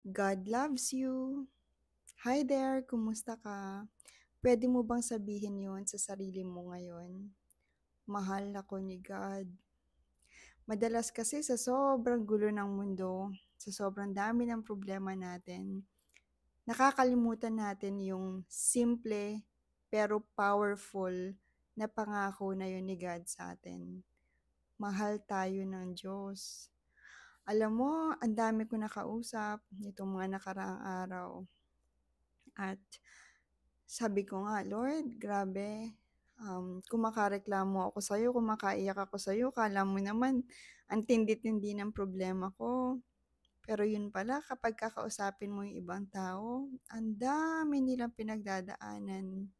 God loves you. Hi there, kumusta ka? Pwede mo bang sabihin yon sa sarili mo ngayon? Mahal ako ni God. Madalas kasi sa sobrang gulo ng mundo, sa sobrang dami ng problema natin, nakakalimutan natin yung simple pero powerful na pangako na yun ni God sa atin. Mahal tayo ng Diyos. Alam mo, ang dami ko nakausap nitong mga nakaraang araw. At sabi ko nga, Lord, grabe. Kumakareklamo ako sa'yo, kumakaiyak ako sa'yo, kala mo naman, ang tindi-tindi ng problema ko. Pero yun pala, kapag kakausapin mo yung ibang tao, ang dami nilang pinagdadaanan.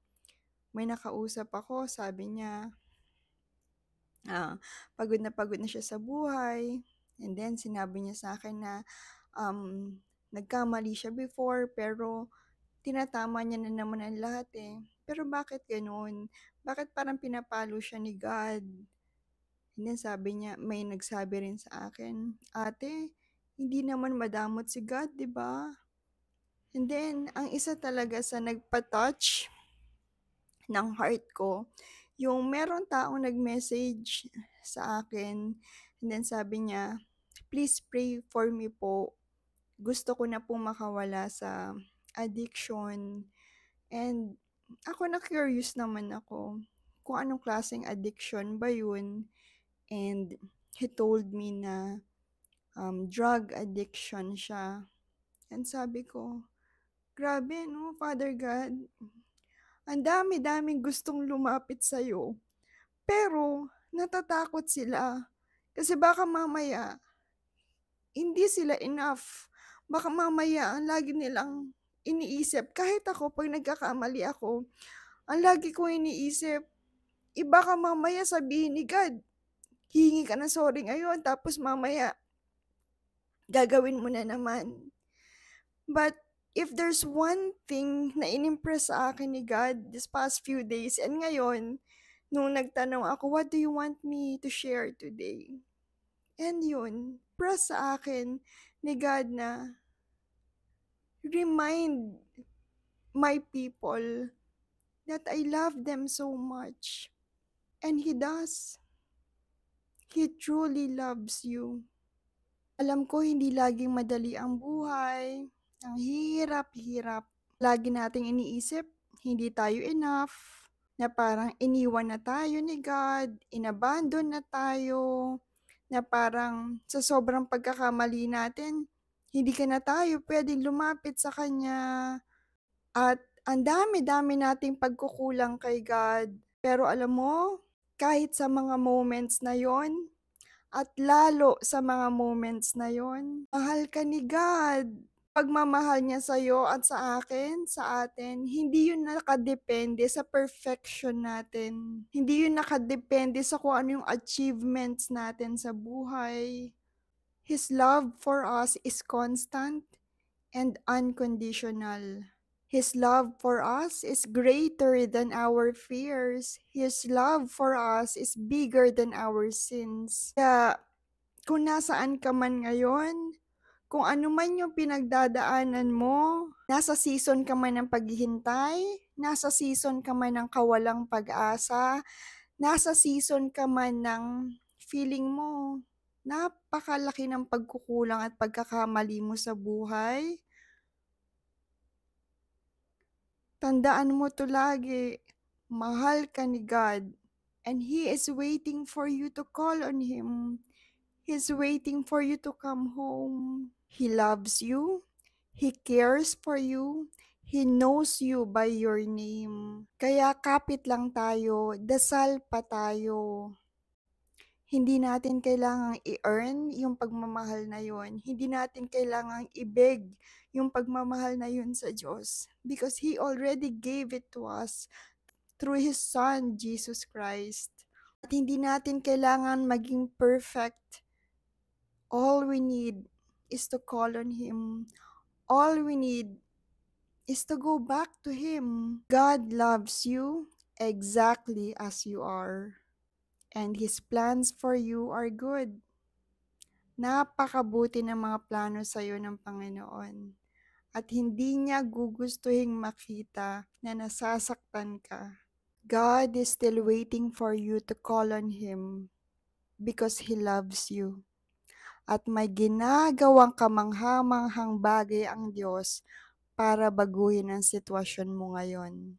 May nakausap ako, sabi niya, pagod na siya sa buhay. And then, sinabi niya sa akin na um, nagkamali siya before, pero tinatama niya na naman ang lahat eh. Pero bakit gano'n? Bakit parang pinapalo siya ni God? And then sabi niya, may nagsabi rin sa akin, ate, hindi naman madamot si God, di ba? And then, ang isa talaga sa nagpa-touch ng heart ko, yung meron taong nag-message sa akin, and then sabi niya, please pray for me po. Gusto ko na pong makawala sa addiction. And ako na-curious naman ako kung anong klaseng addiction ba yun. And he told me na drug addiction siya. And sabi ko, grabe no, Father God, ang dami-daming gustong lumapit sa'yo. Pero natatakot sila. Kasi baka mamaya, hindi sila enough. Baka mamaya, ang lagi nilang iniisip, kahit ako, pag nagkakamali ako, ang lagi ko iniisip, baka mamaya sabihin ni God, hihingi ka ng sorry ngayon, tapos mamaya, gagawin mo na naman. But, if there's one thing na inimpress sa akin ni God this past few days, and ngayon, nung nagtanong ako, what do you want me to share today? And yun, press sa akin ni God na remind my people that I love them so much. And He does. He truly loves you. Alam ko hindi laging madali ang buhay. Ang hirap-hirap. Lagi nating iniisip, hindi tayo enough. Na parang iniwan na tayo ni God, inabandon na tayo, na parang sa sobrang pagkakamali natin, hindi ka na tayo pwedeng lumapit sa Kanya. At ang dami-dami nating pagkukulang kay God. Pero alam mo, kahit sa mga moments na yon, at lalo sa mga moments na yon, mahal ka ni God. Pagmamahal niya sa'yo at sa akin, sa atin, hindi yun nakadepende sa perfection natin. Hindi yun nakadepende sa kung ano yung achievements natin sa buhay. His love for us is constant and unconditional. His love for us is greater than our fears. His love for us is bigger than our sins. Kaya kung nasaan ka man ngayon, kung ano man yung pinagdadaanan mo, nasa season ka man ng paghihintay, nasa season ka man ng kawalang pag-asa, nasa season ka man ng feeling mo, napakalaki ng pagkukulang at pagkakamali mo sa buhay, tandaan mo to lagi, mahal ka ni God, and He is waiting for you to call on Him. He's waiting for you to come home. He loves you. He cares for you. He knows you by your name. Kaya kapit lang tayo, dasal pa tayo. Hindi natin kailangang i-earn yung pagmamahal na yun. Hindi natin kailangang i-beg yung pagmamahal na yun sa Diyos. Because He already gave it to us through His Son, Jesus Christ. At hindi natin kailangan maging perfect. All we need is to call on Him. All we need is to go back to Him. God loves you exactly as you are. And His plans for you are good. Napakabuti ng mga plano sa'yo ng Panginoon at hindi niya gugustuhing makita na nasasaktan ka. God is still waiting for you to call on Him because He loves you. At may ginagawang kamangha-manghang bagay ang Diyos para baguhin ang sitwasyon mo ngayon.